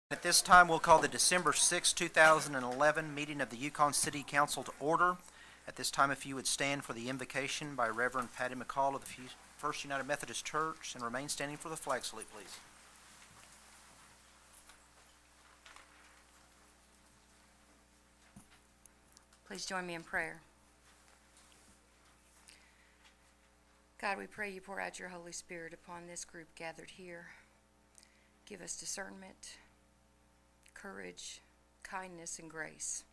At this time, we'll call the December 6, 2011 meeting of the Yukon City Council to order. At this time, if you would stand for the invocation by Reverend Patty McCall of the First United Methodist Church and remain standing for the flag salute, please. Please join me in prayer. God, we pray you pour out your Holy Spirit upon this group gathered here. Give us discernment, courage, kindness, and grace.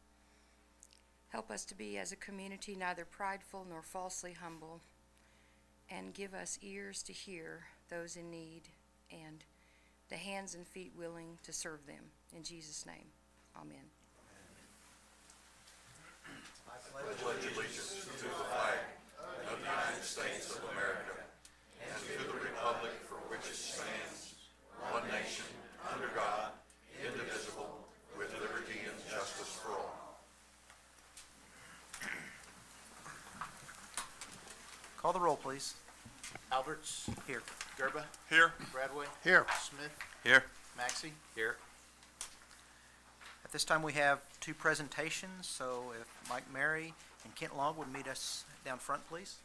Help us to be as a community neither prideful nor falsely humble, and give us ears to hear those in need and the hands and feet willing to serve them. In Jesus' name, amen. I pledge allegiance to the flag of the United States of America and to the republic for which it stands, one nation, under God, indivisible, with liberty and justice for all. Call the roll, please. Alberts. Here. Gerba. Here. Bradway. Here. Smith. Here. Maxey. Here. At this time, we have two presentations, so if Mike Mary and Kent Long would meet us down front, please.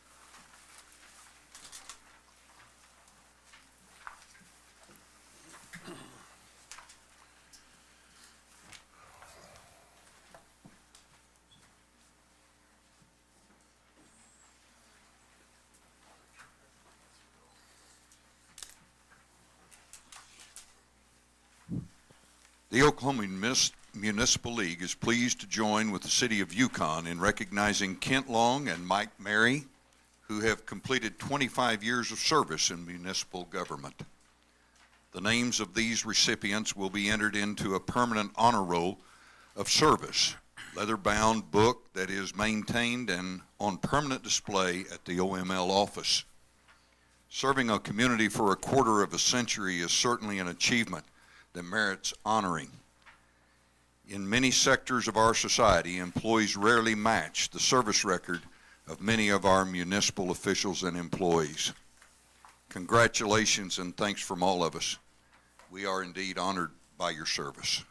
The Oklahoma Municipal League is pleased to join with the City of Yukon in recognizing Kent Long and Mike Mary, who have completed 25 years of service in municipal government. The names of these recipients will be entered into a permanent honor roll of service, leather-bound book that is maintained and on permanent display at the OML office. Serving a community for a quarter of a century is certainly an achievement that merits honoring. In many sectors of our society, employees rarely match the service record of many of our municipal officials and employees. Congratulations and thanks from all of us. We are indeed honored by your service.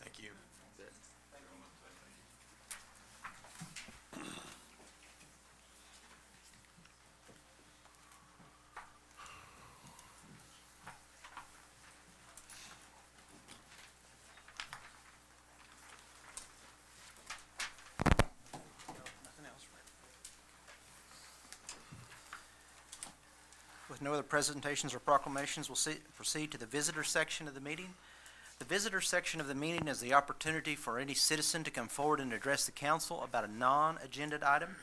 Thank you. With no other presentations or proclamations, we'll proceed to the visitor section of the meeting. The visitor section of the meeting is the opportunity for any citizen to come forward and address the council about a non-agenda item.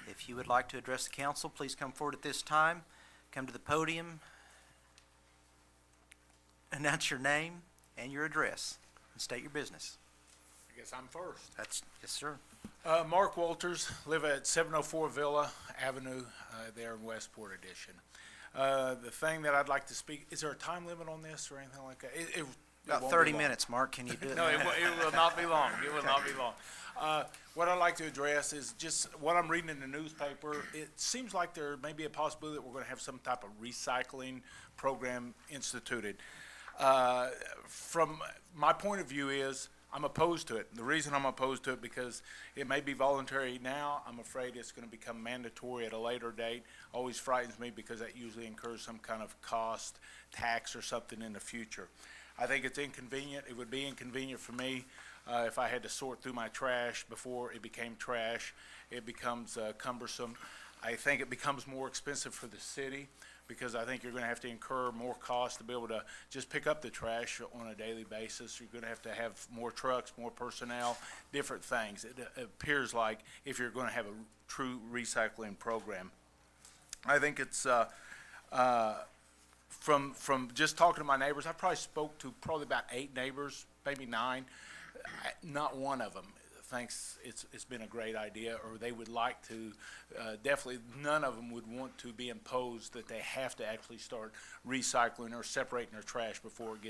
If you would like to address the council, please come forward at this time. Come to the podium, announce your name and your address, and state your business. I guess I'm first. Yes, sir. Mark Walters, live at 704 Villa Avenue there in Westport Edition. The thing that I'd like to speak, is there a time limit on this or anything like that? About 30 minutes, Mark. Can you do it? No, it will not be long. It will not be long. What I'd like to address is just what I'm reading in the newspaper. It seems like there may be a possibility that we're going to have some type of recycling program instituted. From my point of view is I'm opposed to it. The reason I'm opposed to it because it may be voluntary now. I'm afraid it's going to become mandatory at a later date. Always frightens me because that usually incurs some kind of cost, tax, or something in the future. I think it's inconvenient. It would be inconvenient for me if I had to sort through my trash before it became trash. It becomes cumbersome. I think it becomes more expensive for the city because I think you're going to have to incur more cost to be able to just pick up the trash on a daily basis. You're going to have more trucks, more personnel, different things. It appears like if you're going to have a true recycling program. I think it's from just talking to my neighbors, I probably spoke to probably about 8 neighbors, maybe 9. Not one of them thinks it's been a great idea, or they would like to. Definitely, none of them would want to be imposed that they have to actually start recycling or separating their trash before it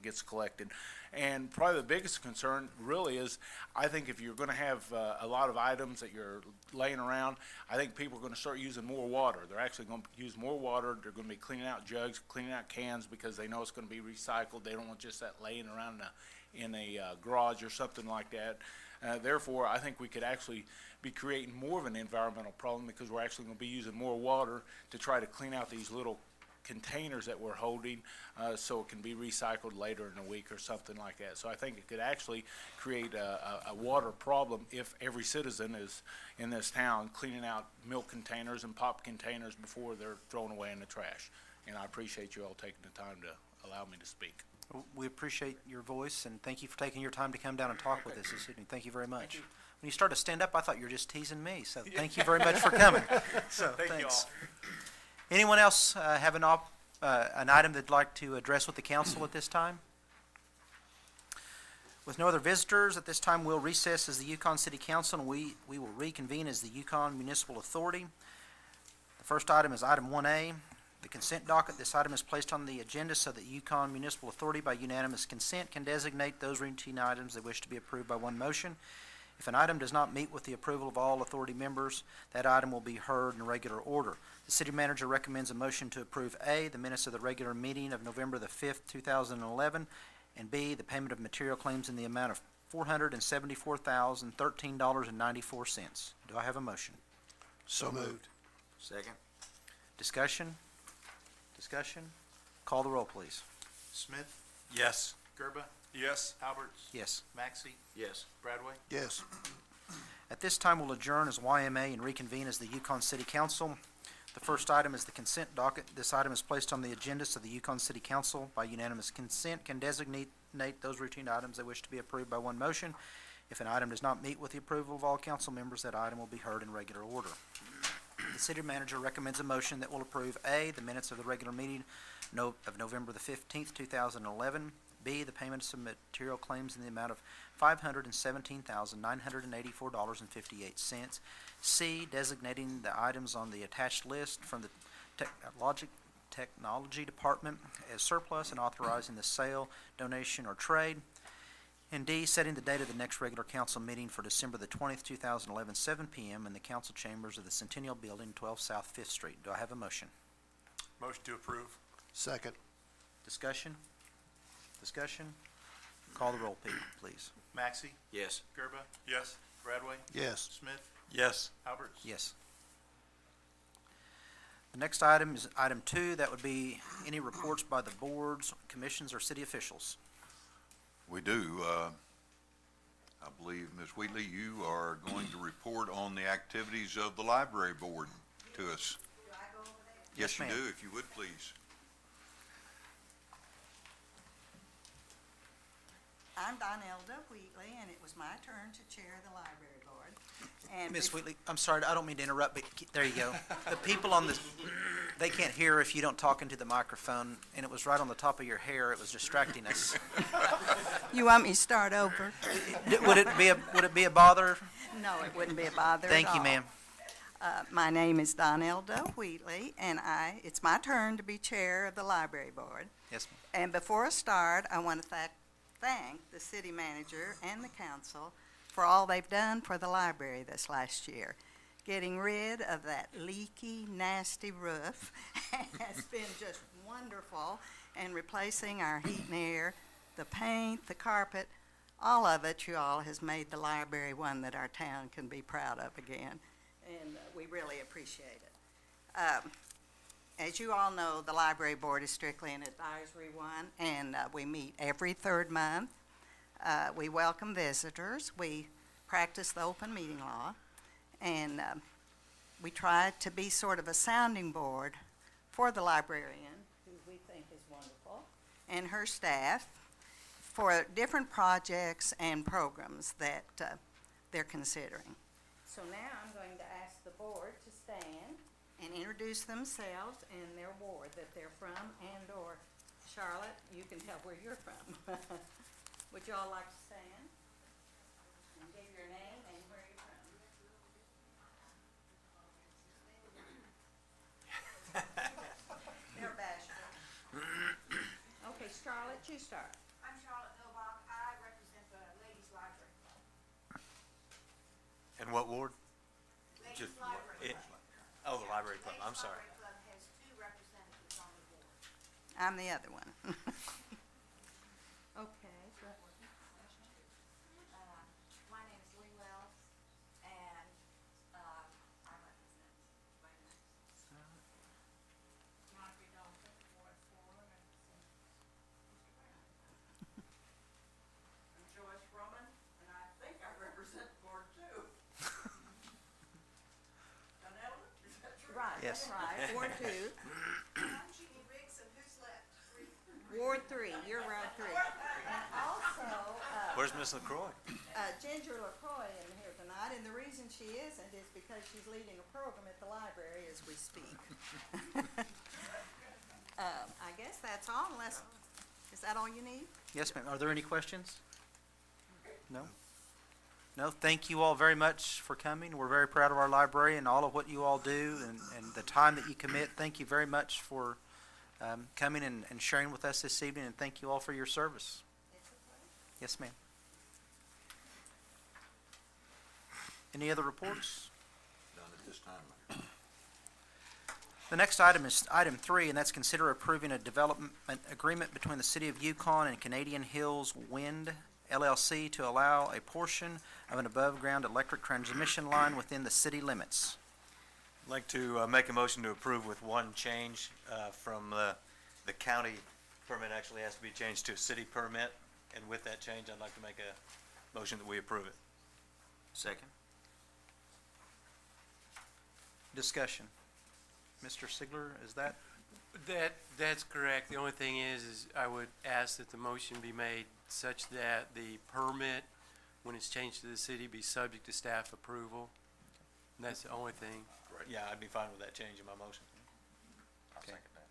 gets collected. And probably the biggest concern really is, I think if you're going to have a lot of items that you're laying around, I think people are going to start using more water. They're actually going to use more water. They're going to be cleaning out jugs, cleaning out cans, because they know it's going to be recycled. They don't want just that laying around in a garage or something like that. Therefore, I think we could actually be creating more of an environmental problem, because we're actually going to be using more water to try to clean out these little containers that we're holding, so it can be recycled later in the week or something like that. So I think it could actually create a water problem if every citizen is in this town cleaning out milk containers and pop containers before they're thrown away in the trash. And I appreciate you all taking the time to allow me to speak. We appreciate your voice, and thank you for taking your time to come down and talk with us this evening. Thank you very much. When you started to stand up, I thought you were just teasing me, so thank you very much for coming. So, Thank you thanks. all. Anyone else have an item they'd like to address with the council at this time? With no other visitors, at this time we'll recess as the Yukon City Council, and we will reconvene as the Yukon Municipal Authority. The first item is item 1A, the consent docket. This item is placed on the agenda so that Yukon Municipal Authority, by unanimous consent, can designate those routine items they wish to be approved by one motion. If an item does not meet with the approval of all authority members, that item will be heard in regular order. The city manager recommends a motion to approve A, the minutes of the regular meeting of November the 5th, 2011, and B, the payment of material claims in the amount of $474,013.94. Do I have a motion? So moved. Second. Discussion? Discussion? Call the roll, please. Smith? Yes. Gerba? Yes. Alberts? Yes. Maxey? Yes. Bradway? Yes. At this time, we'll adjourn as YMA and reconvene as the Yukon City Council. The first item is the consent docket. This item is placed on the agenda so the Yukon City Council, by unanimous consent, can designate those routine items they wish to be approved by one motion. If an item does not meet with the approval of all council members, that item will be heard in regular order. The city manager recommends a motion that will approve A, the minutes of the regular meeting of November the 15th, 2011, B, the payments of material claims in the amount of $517,984.58, C, designating the items on the attached list from the technology department as surplus and authorizing the sale, donation, or trade, and D, setting the date of the next regular council meeting for December the 20th, 2011, 7 p.m. in the council chambers of the Centennial Building, 12 South 5th Street. Do I have a motion? Motion to approve. Second. Discussion? Discussion? Call the roll, please. Maxey? Yes. Gerba? Yes. Bradway? Yes. Smith? Yes. Alberts? Yes. The next item is item 2. That would be any reports by the boards, commissions, or city officials. We do. I believe, Ms. Wheatley, you are going to report on the activities of the library board to us. Do I go over there? Yes, you ma'am. do, if you would, please. I'm Donelda Wheatley, and it was my turn to chair the library board. And Ms. Wheatley, I'm sorry, I don't mean to interrupt, but there you go. The people on the, they can't hear if you don't talk into the microphone, and it was right on the top of your hair. It was distracting us. You want me to start over? Would it be a bother? No, it wouldn't be a bother Thank at you, all. ma'am. My name is Donelda Wheatley, and it's my turn to be chair of the library board. Yes, ma'am. And before I start, I want to thank the city manager and the council for all they've done for the library this last year. Getting rid of that leaky, nasty roof has been just wonderful, and replacing our heat and air, the paint, the carpet, all of it, you all, has made the library one that our town can be proud of again, and we really appreciate it. As you all know, the library board is strictly an advisory one, and we meet every third month. We welcome visitors. We practice the open meeting law, and we try to be sort of a sounding board for the librarian, who we think is wonderful, and her staff for different projects and programs that they're considering. So now I'm going to ask the board to stand and introduce themselves and their ward that they're from, and/or Charlotte, you can tell where you're from. Would you all like to stand and give your your name and where you're from. They're bashful. Okay, Charlotte, you start. I'm Charlotte Millbach. I represent the Ladies Library Club. And what ward? Ladies Just- Library it- Club. Oh, the library club, I'm Ladies sorry. Library Club has 2 representatives on the board. I'm the other one. Okay, so My name is Lee Wells, and I represent Monica Dalton, Ward 4, and I'm Joyce Roman, and I think I represent Ward 2. Donella, is that true? right, Yes. right, Ward 2, I'm Jeannie Riggs, and who's left? Ward 3, you're Ward 3. And also, Where's Miss LaCroix? Ginger LaCroix in here tonight, and the reason she isn't is because she's leading a program at the library as we speak. I guess that's all, unless, is that all you need? Yes, ma'am. Are there any questions? No? No, thank you all very much for coming. We're very proud of our library and all of what you all do and the time that you commit. Thank you very much for coming and sharing with us this evening, and thank you all for your service. It's a pleasure. Yes, ma'am. Any other reports? Done at this time. The next item is item 3, and that's consider approving a development agreement between the City of Yukon and Canadian Hills Wind LLC to allow a portion of an above-ground electric transmission line within the city limits. I'd like to make a motion to approve with one change from the county permit actually has to be changed to a city permit. And with that change, I'd like to make a motion that we approve it. Second. Discussion. Mr. Sigler, is that? That's correct. The only thing is I would ask that the motion be made such that the permit, when it's changed to the city, be subject to staff approval. And that's the only thing. Yeah, I'd be fine with that change in my motion. I'll Okay. second that.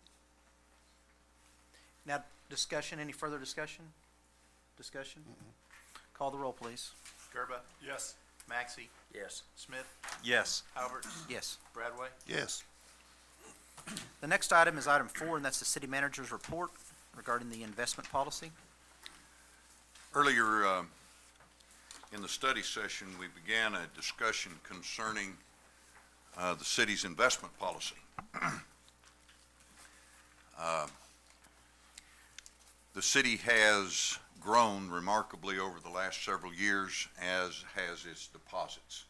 Now, discussion, any further discussion? Discussion? Call the roll, please. Gerba? Yes. Maxey? Yes. Smith? Yes. Albert? Yes. Bradway? Yes. The next item is item 4, and that's the city manager's report regarding the investment policy. Earlier in the study session, we began a discussion concerning the city's investment policy. The city has grown remarkably over the last several years, as has its deposits.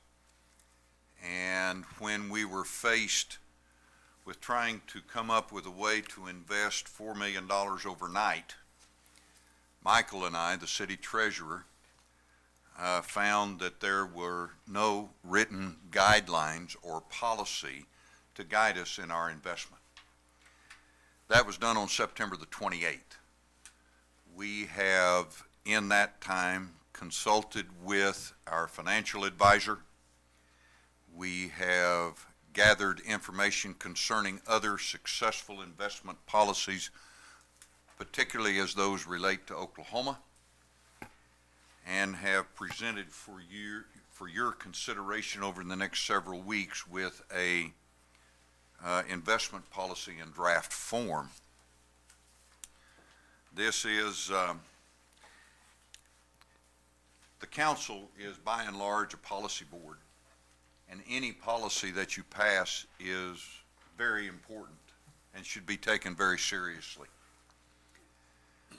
And when we were faced with trying to come up with a way to invest $4 million overnight, Michael and I, the city treasurer, found that there were no written guidelines or policy to guide us in our investment. That was done on September the 28th. We have, in that time, consulted with our financial advisor. We have gathered information concerning other successful investment policies, particularly as those relate to Oklahoma, and have presented for your consideration over the next several weeks with a investment policy in draft form. This is, the council is by and large a policy board, and any policy that you pass is very important and should be taken very seriously.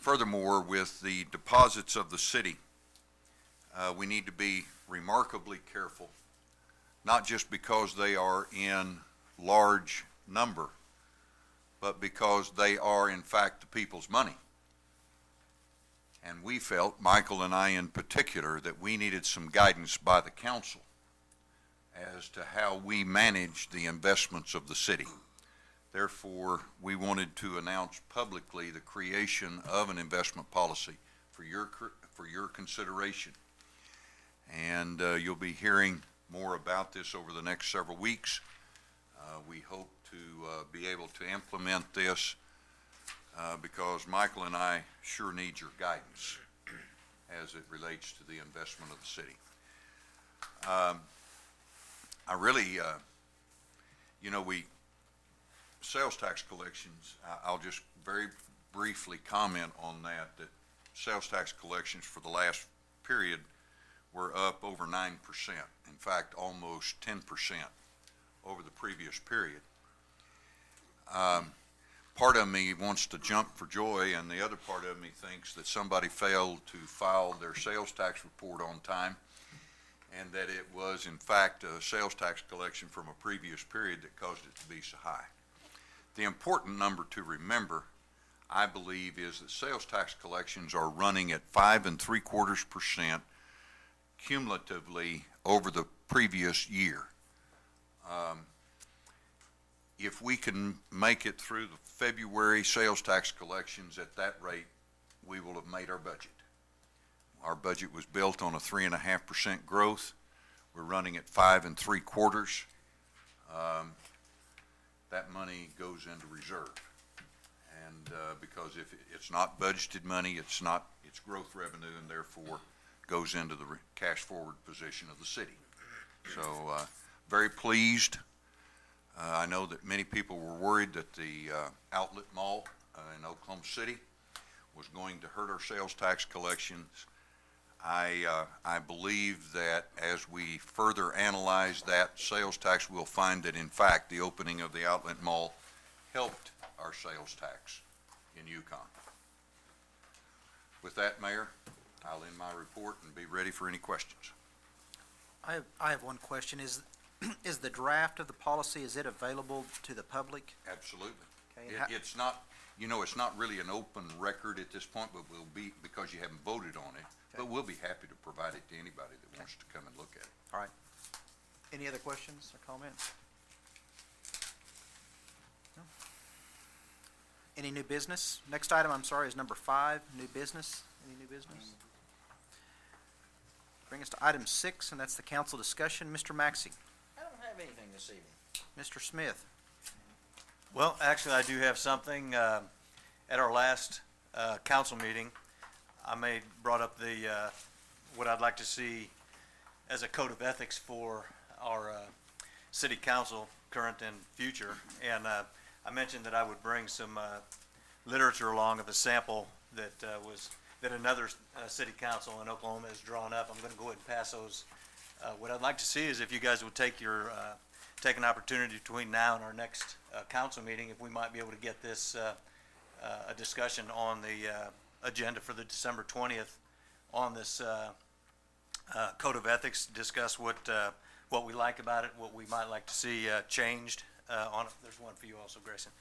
Furthermore, with the deposits of the city, we need to be remarkably careful, not just because they are in large number, but because they are in fact the people's money. And we felt, Michael and I in particular, that we needed some guidance by the council as to how we manage the investments of the city. Therefore, we wanted to announce publicly the creation of an investment policy for your consideration. And you'll be hearing more about this over the next several weeks. We hope to be able to implement this because Michael and I sure need your guidance as it relates to the investment of the city. I really, sales tax collections, I'll just very briefly comment on that sales tax collections for the last period were up over 9%. In fact, almost 10% over the previous period. Part of me wants to jump for joy, and the other part of me thinks that somebody failed to file their sales tax report on time, and that it was, in fact, a sales tax collection from a previous period that caused it to be so high. The important number to remember, I believe, is that sales tax collections are running at 5.75% cumulatively over the previous year. If we can make it through the February sales tax collections at that rate, we will have made our budget. Our budget was built on a 3.5% growth. We're running at 5.75. That money goes into reserve. And because if it's not budgeted money, it's growth revenue, and therefore goes into the cash forward position of the city. So very pleased. I know that many people were worried that the outlet mall in Oklahoma City was going to hurt our sales tax collections. I believe that as we further analyze that sales tax, we'll find that, in fact, the opening of the outlet mall helped our sales tax in Yukon. With that, Mayor, I'll end my report and be ready for any questions. I have one question. Is the draft of the policy, is it available to the public? Absolutely. Okay, It's not, it's not really an open record at this point, but will be, because you haven't voted on it. Okay. But we'll be happy to provide it to anybody that wants to come and look at it. All right. Any other questions or comments? No? Any new business? Next item, I'm sorry, is number 5, new business. Any new business? Bring us to item 6, and that's the council discussion. Mr. Maxey. I don't have anything this evening. Mr. Smith. Well, actually, I do have something. At our last council meeting, I brought up what I'd like to see as a code of ethics for our city council, current and future. And I mentioned that I would bring some literature along of a sample that another city council in Oklahoma has drawn up. I'm going to go ahead and pass those. What I'd like to see is if you guys would take an opportunity between now and our next council meeting, if we might be able to get this a discussion on the agenda for the December 20th on this code of ethics, discuss what we like about it, what we might like to see changed on it. There's one for you also, Grayson.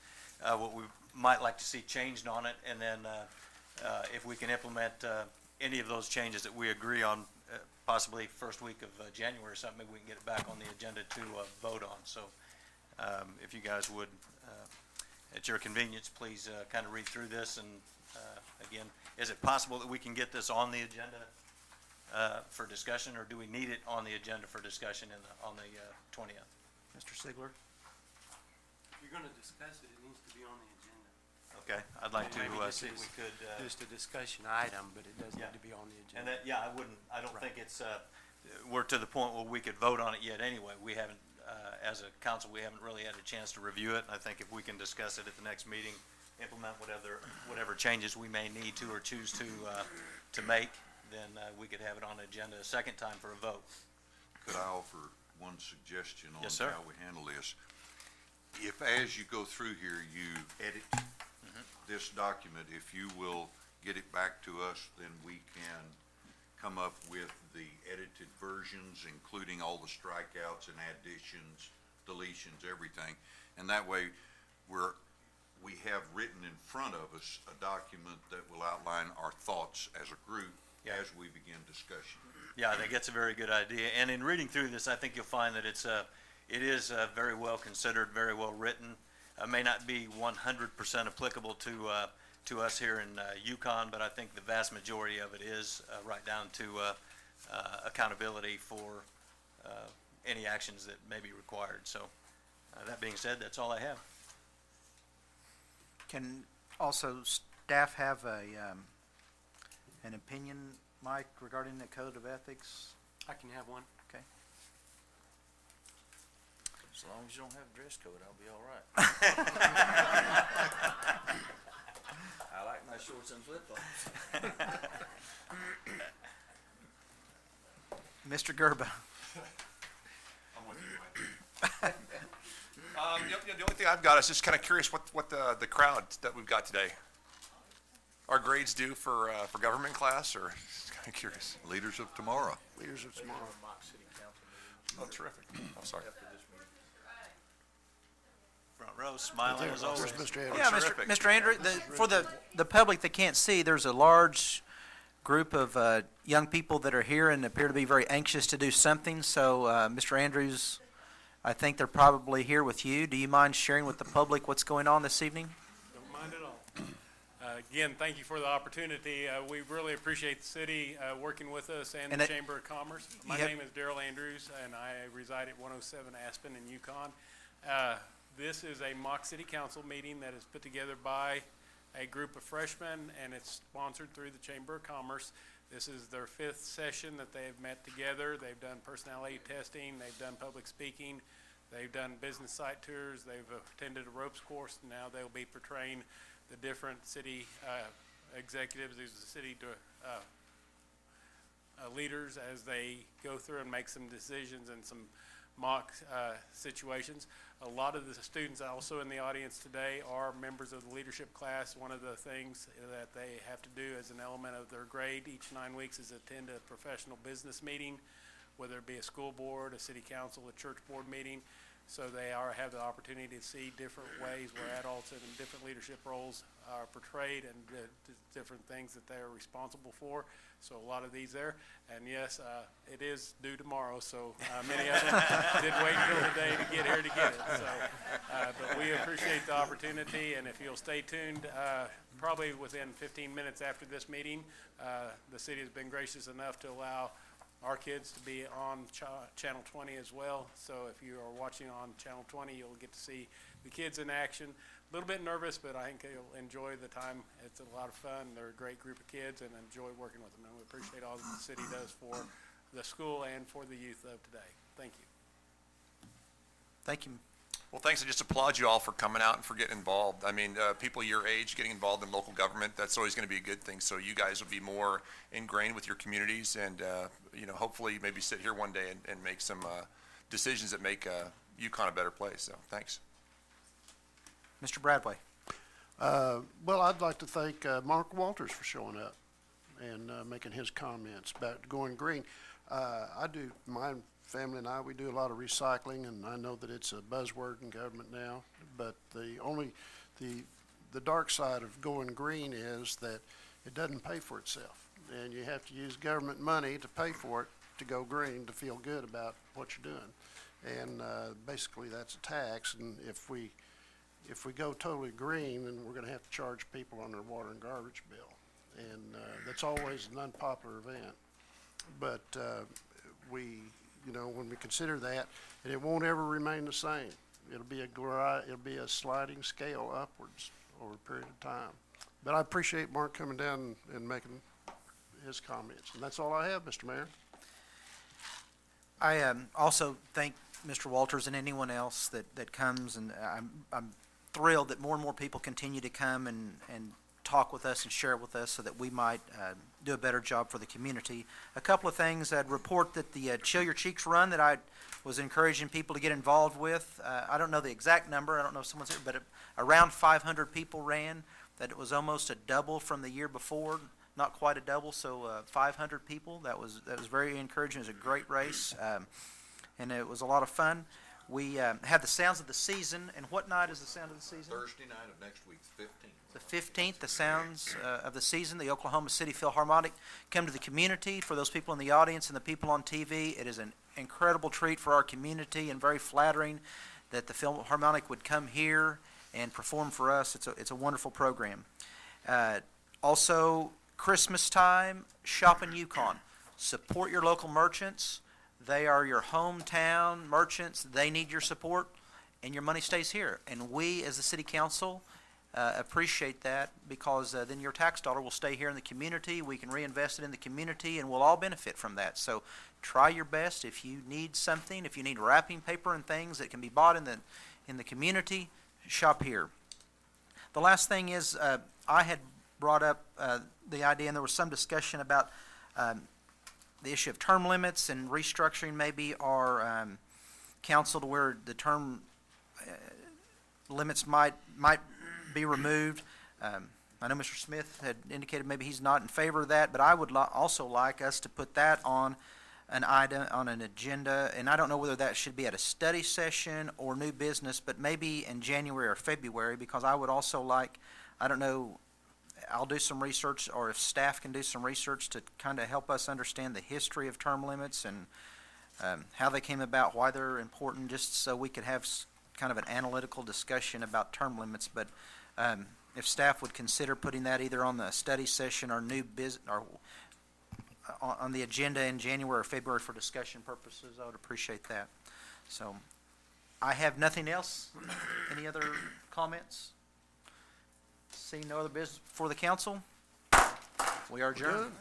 What we might like to see changed on it, and then if we can implement any of those changes that we agree on, possibly first week of January or something, maybe we can get it back on the agenda to vote on. So if you guys would, at your convenience, please kind of read through this. And again, is it possible that we can get this on the agenda for discussion, or do we need it on the agenda for discussion on the 20th? Mr. Sigler. If you're going to discuss it, it needs to be on the agenda. Okay, I'd like to Maybe see if we could. Just a discussion item, but it does Yeah. need to be on the And agenda. I don't think it's, we're to the point where we could vote on it yet anyway. We haven't, as a council, we haven't really had a chance to review it. And I think if we can discuss it at the next meeting, implement whatever changes we may need to or choose to make, then we could have it on the agenda a second time for a vote. Could I offer one suggestion on Yes, sir. how we handle this? If, as you go through here, you edit this document, if you will get it back to us, then we can come up with the edited versions, including all the strikeouts and additions, deletions, everything. And that way, we have written in front of us a document that will outline our thoughts as a group as we begin discussion. Yeah, I think that's a very good idea. And in reading through this, I think you'll find that it is very well considered, very well written. May not be 100% applicable to us here in Yukon, but I think the vast majority of it is right down to accountability for any actions that may be required. So that being said, that's all I have. Can also staff have an opinion, Mike, regarding the code of ethics? I can have one. Okay. As long as you don't have a dress code, I'll be all right. I like my shorts and flip-flops. Mr. Gerba. The only thing I've got is just kind of curious what the crowd that we've got today. Are grades due for government class, or just kind of curious? Leaders of tomorrow. Leaders of tomorrow. Oh, terrific. I'm sorry. Front row, smiling as always. Yeah, Mr. Andrew, for the public that can't see, there's a large group of young people that are here and appear to be very anxious to do something. So, Mr. Andrews, I think they're probably here with you. Do you mind sharing with the public what's going on this evening? Don't mind at all. Again, thank you for the opportunity. We really appreciate the city working with us and the Chamber of Commerce. My name is Daryl Andrews, and I reside at 107 Aspen in Yukon. This is a mock city council meeting that is put together by a group of freshmen, and it's sponsored through the Chamber of Commerce. This is their 5th session that they've met together. They've done personality testing, they've done public speaking, they've done business site tours, they've attended a ropes course, and now they'll be portraying the different city executives, the city leaders as they go through and make some decisions and some mock situations. A lot of the students also in the audience today are members of the leadership class. One of the things that they have to do as an element of their grade each 9 weeks is attend a professional business meeting, whether it be a school board, a city council, a church board meeting. So they have the opportunity to see different ways where adults in different leadership roles are portrayed and the different things that they are responsible for. So a lot of these there. And yes, it is due tomorrow, so many of them did wait until today to get here to get it. So, but we appreciate the opportunity, and if you'll stay tuned, probably within 15 minutes after this meeting, the city has been gracious enough to allow our kids to be on Channel 20 as well. So if you are watching on Channel 20, you'll get to see the kids in action. A little bit nervous, but I think you'll enjoy the time. It's a lot of fun. They're a great group of kids, and enjoy working with them. And we appreciate all that the city does for the school and for the youth of today. Thank you. Thank you. Well, thanks. I just applaud you all for coming out and for getting involved. I mean, people your age getting involved in local government, that's always going to be a good thing. So you guys will be more ingrained with your communities, and, hopefully maybe sit here one day and make some decisions that make Yukon a better place. So thanks. Mr. Bradway. Well, I'd like to thank Mark Walters for showing up and making his comments about going green. My family and I, we do a lot of recycling, and I know that it's a buzzword in government now, but the dark side of going green is that it doesn't pay for itself, and you have to use government money to pay for it to go green, to feel good about what you're doing. And basically that's a tax, and if we go totally green, then we're going to have to charge people on their water and garbage bill, and that's always an unpopular event. But when we consider that, and it won't ever remain the same. It'll be a sliding scale upwards over a period of time. But I appreciate Mark coming down and making his comments, and that's all I have, Mr. Mayor. I also thank Mr. Walters and anyone else that comes, and I'm thrilled that more and more people continue to come and talk with us and share with us so that we might do a better job for the community. A couple of things. I'd report that the Chill Your Cheeks run that I was encouraging people to get involved with, I don't know the exact number, I don't know if someone's here, but around 500 people ran. That it was almost a double from the year before, not quite a double, so 500 people. That was very encouraging. It was a great race, and it was a lot of fun. We had the Sounds of the Season, and what night is the Sound of the Season? Thursday night of next week, 15th. The 15th, the Sounds of the Season, the Oklahoma City Philharmonic. Come to the community. For those people in the audience and the people on TV, it is an incredible treat for our community and very flattering that the Philharmonic would come here and perform for us. It's a wonderful program. Also, Christmas time, shop in Yukon. Support your local merchants. They are your hometown merchants. They need your support, and your money stays here. And we, as the city council, appreciate that, because then your tax dollar will stay here in the community. We can reinvest it in the community, and we'll all benefit from that. So try your best. If you need something, if you need wrapping paper and things that can be bought in the community, shop here. The last thing is, I had brought up the idea, and there was some discussion about the issue of term limits and restructuring maybe our council to where the term limits might be removed. I know Mr. Smith had indicated maybe he's not in favor of that, but I would also like us to put that on an item, on an agenda, and I don't know whether that should be at a study session or new business, but maybe in January or February, because I would also like, I don't know, I'll do some research, or if staff can do some research to kind of help us understand the history of term limits and how they came about, why they're important, just so we could have kind of an analytical discussion about term limits. But if staff would consider putting that either on the study session or new business, or on the agenda in January or February for discussion purposes, I would appreciate that. So I have nothing else. Any other comments? Seeing no other business before the council, we are adjourned.